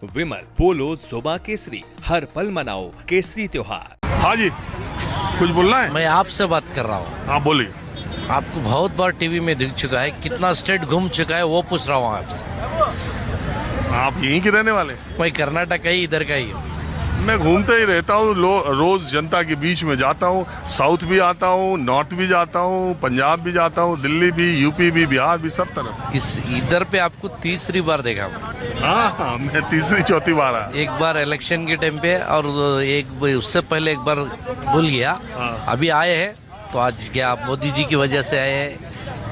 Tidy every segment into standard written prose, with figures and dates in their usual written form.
विमल पोलो जुबा केसरी, हर पल मनाओ केसरी त्योहार। हाँ जी, कुछ बोलना है? मैं आपसे बात कर रहा हूँ। हाँ बोलिए। आपको बहुत बार टीवी में दिख चुका है, कितना स्टेट घूम चुका है वो पूछ रहा हूँ आपसे। आप यहीं के रहने वाले? मैं कर्नाटक का ही, इधर का ही हूँ। मैं घूमते ही रहता हूँ, रोज जनता के बीच में जाता हूँ। साउथ भी आता हूँ, नॉर्थ भी जाता हूँ, पंजाब भी जाता हूँ, दिल्ली भी, यूपी भी, बिहार भी, सब तरफ। इधर पे आपको तीसरी बार देखा मैं। हाँ, मैं तीसरी चौथी बार आया। एक बार इलेक्शन के टाइम पे और उससे पहले एक बार भूल गया। अभी आए हैं तो आज क्या आप मोदी जी की वजह से आए हैं?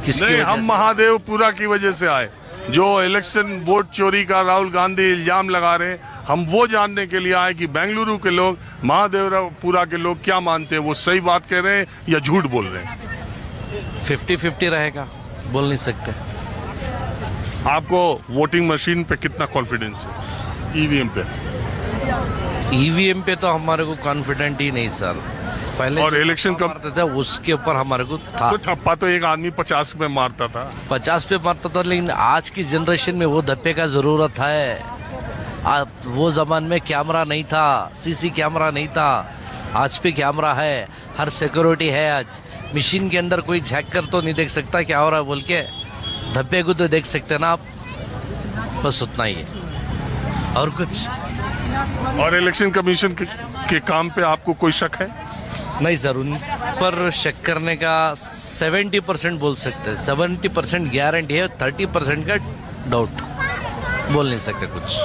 किसकी नहीं, वजह हम से? महादेवपुरा की वजह से आए। जो इलेक्शन वोट चोरी का राहुल गांधी इल्जाम लगा रहे हैं, हम वो जानने के लिए आए कि बेंगलुरु के लोग, महादेवपुरा के लोग क्या मानते हैं, वो सही बात कह रहे हैं या झूठ बोल रहे हैं। 50-50 रहेगा, बोल नहीं सकते। आपको वोटिंग मशीन पे कितना कॉन्फिडेंस है? ईवीएम पे? ईवीएम पे तो हमारे को कॉन्फिडेंट ही नहीं सर। पहले और इलेक्शन कब मारते थे उसके ऊपर हमारे को था। तो ठप्पा तो एक आदमी 50 पे मारता था। 50 पे मारता था, लेकिन आज की जनरेशन में वो धप्पे का जरूरत है। वो जमान में कैमरा नहीं था, सीसी कैमरा नहीं था, आज पे कैमरा है, हर सिक्योरिटी है। आज मशीन के अंदर कोई झैक कर तो नहीं देख सकता क्या हो रहा है बोल के, धब्बे को तो देख सकते ना आप। बस उतना ही है और कुछ। और इलेक्शन कमीशन के काम पे आपको कोई शक है? नहीं सर, उन पर शक करने का 70% बोल सकते हैं। 70% गारंटी है, 30% का डाउट, बोल नहीं सकते कुछ।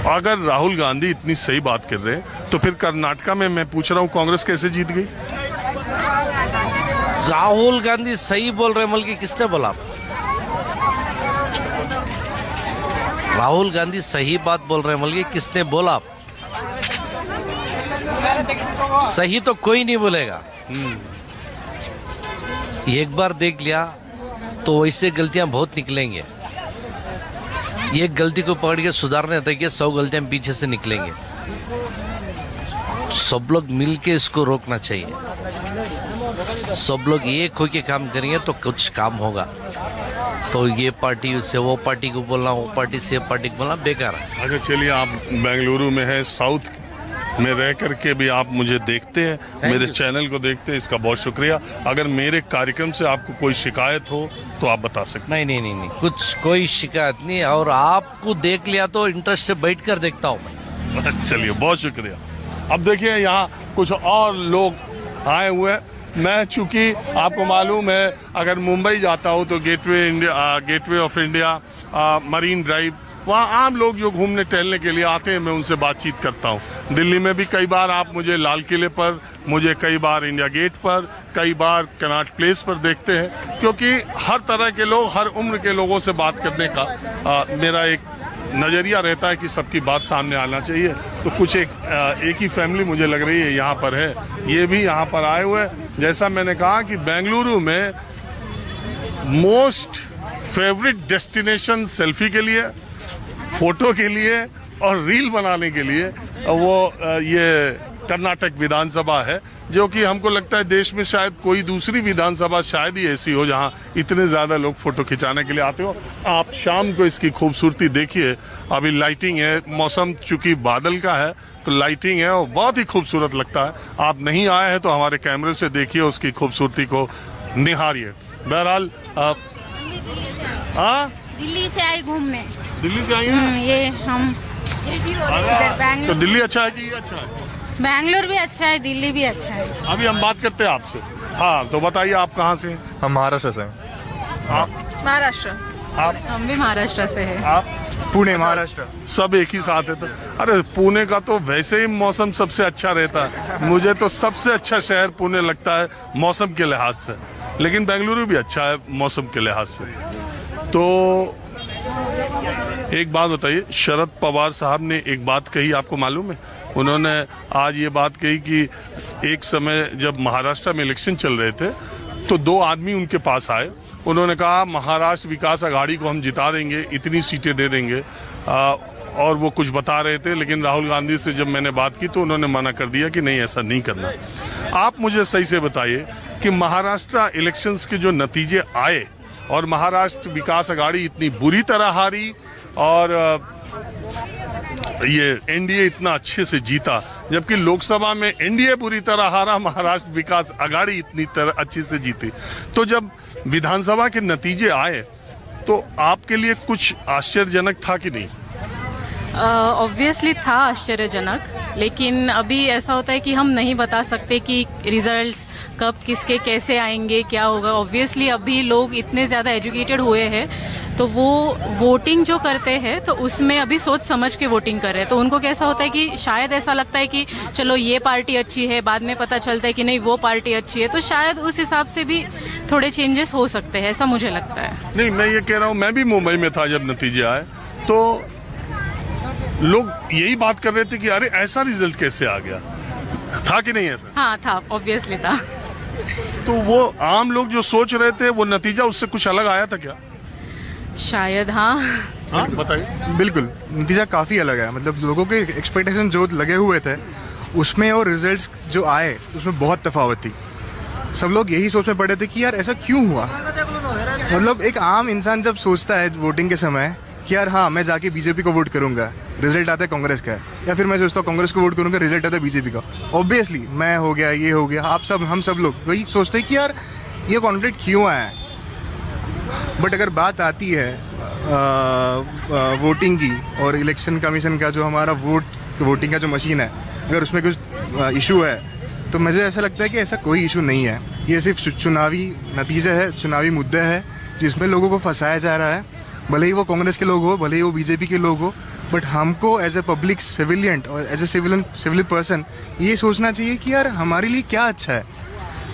अगर राहुल गांधी इतनी सही बात कर रहे हैं तो फिर कर्नाटका में मैं पूछ रहा हूँ कांग्रेस कैसे जीत गई? राहुल गांधी सही बोल रहे बल्कि किसने बोला? राहुल गांधी सही बात बोल रहे बल्कि किसने बोला? सही तो कोई नहीं बोलेगा। एक बार देख लिया तो वैसे गलतियां बहुत निकलेंगे। एक गलती को पकड़ के सुधारने तक 100 गलतियां पीछे से निकलेंगे। सब लोग मिलके इसको रोकना चाहिए। सब लोग एक होके काम करेंगे तो कुछ काम होगा। तो ये पार्टी से वो पार्टी को बोलना, वो पार्टी से ये पार्टी को बोलना बेकार है। अच्छा चलिए, आप बेंगलुरु में हैं, साउथ में रह करके भी आप मुझे देखते हैं, मेरे चैनल को देखते हैं, इसका बहुत शुक्रिया। अगर मेरे कार्यक्रम से आपको कोई शिकायत हो तो आप बता सकते हैं। नहीं, कुछ कोई शिकायत नहीं। और आपको देख लिया तो इंटरेस्ट से बैठ कर देखता हूँ मैं। चलिए, बहुत शुक्रिया। अब देखिए, यहाँ कुछ और लोग आए हुए हैं। मैं चूंकि आपको मालूम है, अगर मुंबई जाता हूँ तो gateway of India, marine drive, वहाँ आम लोग जो घूमने टहलने के लिए आते हैं, मैं उनसे बातचीत करता हूँ। दिल्ली में भी कई बार आप मुझे लाल किले पर, मुझे कई बार इंडिया गेट पर, कई बार कनॉट प्लेस पर देखते हैं, क्योंकि हर तरह के लोग, हर उम्र के लोगों से बात करने का मेरा एक नज़रिया रहता है कि सबकी बात सामने आना चाहिए। तो कुछ एक ही फैमिली मुझे लग रही है यहाँ पर है, ये भी यहाँ पर आए हुए हैं। जैसा मैंने कहा कि बेंगलुरु में मोस्ट फेवरेट डेस्टिनेशन सेल्फी के लिए, फोटो के लिए और रील बनाने के लिए वो ये कर्नाटक विधानसभा है, जो कि हमको लगता है देश में शायद कोई दूसरी विधानसभा शायद ही ऐसी हो जहां इतने ज़्यादा लोग फोटो खिंचाने के लिए आते हो। आप शाम को इसकी खूबसूरती देखिए। अभी लाइटिंग है, मौसम चूंकि बादल का है तो लाइटिंग है और बहुत ही खूबसूरत लगता है। आप नहीं आए हैं तो हमारे कैमरे से देखिए, उसकी खूबसूरती को निहारिए। बहरहाल दिल्ली से आई घूमने। दिल्ली से आई हैं? ये हम तो दिल्ली अच्छा है कि ये अच्छा है? बैंगलोर भी अच्छा है, दिल्ली भी अच्छा है। अभी हम बात करते हैं आपसे। हाँ, तो बताइए आप कहाँ से हैं? हम महाराष्ट्र से हैं। आप? महाराष्ट्र। आप? हम भी महाराष्ट्र से हैं। आप? पुणे, महाराष्ट्र। सब एक ही साथ है तो। अरे पुणे का तो वैसे ही मौसम सबसे अच्छा रहता है। मुझे तो सबसे अच्छा शहर पुणे लगता है मौसम के लिहाज से, लेकिन बेंगलुरु भी अच्छा है मौसम के लिहाज से। तो एक बात बताइए, शरद पवार साहब ने एक बात कही, आपको मालूम है? उन्होंने आज ये बात कही कि एक समय जब महाराष्ट्र में इलेक्शन चल रहे थे तो 2 आदमी उनके पास आए। उन्होंने कहा महाराष्ट्र विकास अघाड़ी को हम जिता देंगे, इतनी सीटें दे देंगे, और वो कुछ बता रहे थे। लेकिन राहुल गांधी से जब मैंने बात की तो उन्होंने मना कर दिया कि नहीं, ऐसा नहीं करना। आप मुझे सही से बताइए कि महाराष्ट्र इलेक्शंस के जो नतीजे आए और महाराष्ट्र विकास अघाड़ी इतनी बुरी तरह हारी और ये एनडीए इतना अच्छे से जीता, जबकि लोकसभा में एनडीए बुरी तरह हारा, महाराष्ट्र विकास आघाड़ी इतनी तरह अच्छी से जीती। तो जब विधानसभा के नतीजे आए तो आपके लिए कुछ आश्चर्यजनक था कि नहीं? ऑब्वियसली था आश्चर्यजनक, लेकिन अभी ऐसा होता है कि हम नहीं बता सकते कि रिजल्ट्स कब किसके कैसे आएंगे, क्या होगा। ऑब्वियसली अभी लोग इतने ज़्यादा एजुकेटेड हुए हैं तो वो वोटिंग जो करते हैं तो उसमें अभी सोच समझ के वोटिंग कर रहे हैं। तो उनको कैसा होता है कि शायद ऐसा लगता है कि चलो ये पार्टी अच्छी है, बाद में पता चलता है कि नहीं वो पार्टी अच्छी है, तो शायद उस हिसाब से भी थोड़े चेंजेस हो सकते हैं, ऐसा मुझे लगता है। नहीं, मैं ये कह रहा हूँ, मैं भी मुंबई में था जब नतीजे आए, तो लोग यही बात कर रहे थे कि अरे ऐसा रिजल्ट कैसे आ गया, था कि नहीं ऐसा? हाँ था, ऑब्वियसली था। तो वो आम लोग जो सोच रहे थे वो नतीजा उससे कुछ अलग आया था क्या? शायद हाँ। हाँ बताइए। बिल्कुल, नतीजा काफ़ी अलग है। मतलब लोगों के एक्सपेक्टेशन जो लगे हुए थे उसमें और रिजल्ट्स जो आए उसमें बहुत तफावत थी। सब लोग यही सोच में पड़े थे कि यार ऐसा क्यों हुआ। मतलब एक आम इंसान जब सोचता है वोटिंग के समय कि यार हाँ मैं जाके बीजेपी को वोट करूंगा, रिजल्ट आता है कांग्रेस का है, या फिर मैं सोचता हूँ कांग्रेस को वोट करूंगा, रिजल्ट आता है बीजेपी का। ऑब्वियसली मैं हो गया, ये हो गया, आप सब, हम सब लोग वही सोचते हैं कि यार ये कॉन्फ्लिक्ट क्यों आया है। बट अगर बात आती है वोटिंग की और इलेक्शन कमीशन का जो हमारा वोटिंग का जो मशीन है, अगर उसमें कुछ इशू है तो मुझे ऐसा लगता है कि ऐसा कोई इशू नहीं है। ये सिर्फ चुनावी नतीजे है, चुनावी मुद्दे है जिसमें लोगों को फंसाया जा रहा है। भले ही वो कांग्रेस के लोग हो, भले ही वो बीजेपी के लोग हो, बट हमको एज ए पब्लिक सिविलियन और एज ए सिविल पर्सन ये सोचना चाहिए कि यार हमारे लिए क्या अच्छा है,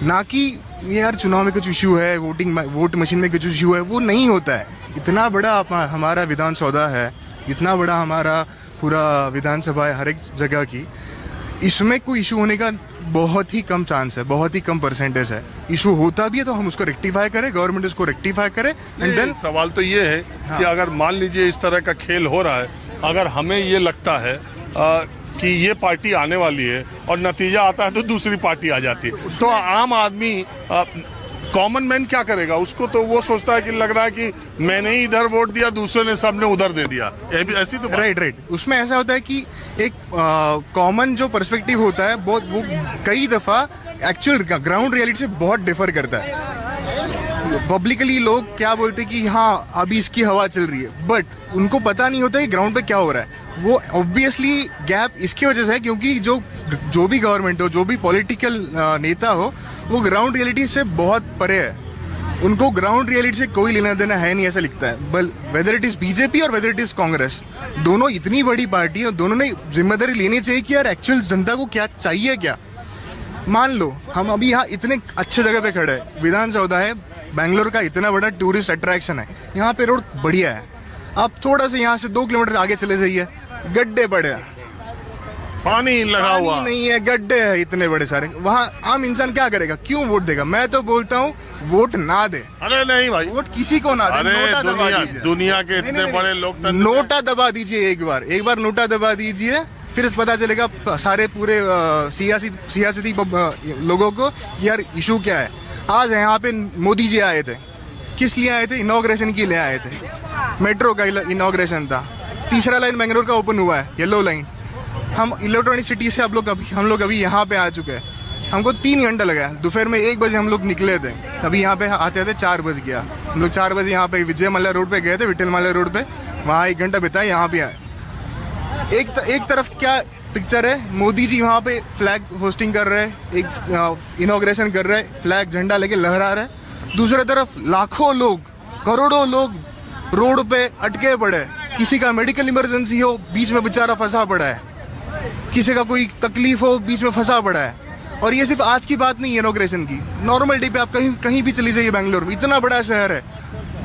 ना कि ये यार चुनाव में कुछ इशू है, वोट मशीन में कुछ इशू है। वो नहीं होता है। इतना बड़ा हमारा विधान सौदा है, इतना बड़ा हमारा पूरा विधानसभा है हर एक जगह की, इसमें कोई इशू होने का बहुत ही कम चांस है, बहुत ही कम परसेंटेज है। इशू होता भी है तो हम उसको रेक्टिफाई करें, गवर्नमेंट उसको रेक्टिफाई करे। एंड देन सवाल तो ये है कि अगर मान लीजिए इस तरह का खेल हो रहा है, अगर हमें ये लगता है कि ये पार्टी आने वाली है और नतीजा आता है तो दूसरी पार्टी आ जाती है, तो आम आदमी कॉमन मैन क्या करेगा? उसको तो वो सोचता है कि लग रहा है कि मैंने ही इधर वोट दिया, दूसरे ने सबने उधर दे दिया, ऐसी तो राइट। उसमें ऐसा होता है कि एक कॉमन जो पर्सपेक्टिव होता है वो कई दफ़ा एक्चुअल ग्राउंड रियलिटी से बहुत डिफर करता है। पब्लिकली लोग क्या बोलते हैं कि हाँ अभी इसकी हवा चल रही है, बट उनको पता नहीं होता कि ग्राउंड पे क्या हो रहा है। वो ऑब्वियसली गैप इसकी वजह से है क्योंकि जो भी गवर्नमेंट हो, जो भी पॉलिटिकल नेता हो, वो ग्राउंड रियलिटी से बहुत परे है। उनको ग्राउंड रियलिटी से कोई लेना देना है नहीं, ऐसा लिखता है। बल वेदर इट इज बीजेपी और वेदर इट इज कांग्रेस, दोनों इतनी बड़ी पार्टी है, दोनों ने जिम्मेदारी लेनी चाहिए कि यार एक्चुअल जनता को क्या चाहिए। क्या मान लो हम अभी यहाँ इतने अच्छे जगह पे खड़े हैं, विधान सौदा है, बेंगलोर का इतना बड़ा टूरिस्ट अट्रैक्शन है, यहाँ पे रोड बढ़िया है। आप थोड़ा सा यहाँ से 2 किलोमीटर आगे चले जाइए, गड्ढे पड़े हैं, पानी लगा हुआ नहीं है, गड्ढे हैं इतने बड़े सारे। वहाँ आम इंसान क्या करेगा, क्यों वोट देगा? मैं तो बोलता हूँ वोट ना दे। अरे नहीं भाई, वोट किसी को ना दे। अरे नोटा दबा दीजिए। दुनिया के इतने बड़े लोग, नोटा दबा दीजिए एक बार नोटा दबा दीजिए, फिर पता चलेगा सारे पूरे सियासी लोगों को यार इशू क्या है। आज यहाँ पे मोदी जी आए थे, किस लिए आए थे? इनॉग्रेशन के लिए आए थे। मेट्रो का इनॉग्रेशन था, 3रा लाइन बेंगलोर का ओपन हुआ है, येलो लाइन। हम इलेक्ट्रॉनिक सिटी से हम लोग अभी यहाँ पे आ चुके हैं। हमको 3 घंटा लगा। दोपहर में 1 बजे हम लोग निकले थे, अभी यहाँ पे आते आते 4 बज गया। हम लोग 4 बजे यहाँ पे विजय मल्ल्या रोड पे गए थे, विठल मल्ल्या रोड पे, वहाँ 1 घंटा बिताया, यहाँ पे आए। एक तरफ क्या पिक्चर है, मोदी जी वहाँ पे फ्लैग होस्टिंग कर रहे हैं, एक इनॉग्रेशन कर रहे हैं, फ्लैग झंडा लेके लहरा रहे हैं। दूसरी तरफ लाखों लोग, करोड़ों लोग रोड पे अटके पड़े। किसी का मेडिकल इमरजेंसी हो, बीच में बेचारा फंसा पड़ा है, किसी का कोई तकलीफ हो, बीच में फंसा पड़ा है। और ये सिर्फ आज की बात नहीं है इनॉग्रेशन की, नॉर्मल डे पे आप कहीं भी चली जाइए बेंगलोर में, इतना बड़ा शहर है,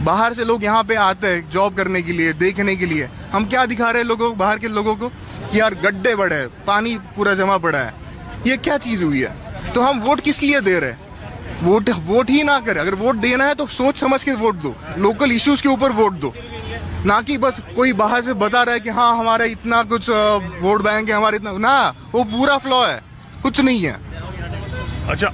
बाहर से लोग यहाँ पे आते हैं जॉब करने के लिए, देखने के लिए। हम क्या दिखा रहे हैं लोगों, बाहर के लोगों को कि यार गड्ढे बड़े हैं, पानी पूरा जमा पड़ा है, ये क्या चीज़ हुई है? तो हम वोट किस लिए दे रहे हैं? वोट ही ना करें। अगर वोट देना है तो सोच समझ के वोट दो, लोकल इश्यूज के ऊपर वोट दो, ना कि बस कोई बाहर से बता रहा है कि हाँ हमारा इतना कुछ वोट बैंक है, हमारा इतना ना, वो पूरा फ्लॉ है, कुछ नहीं है। अच्छा।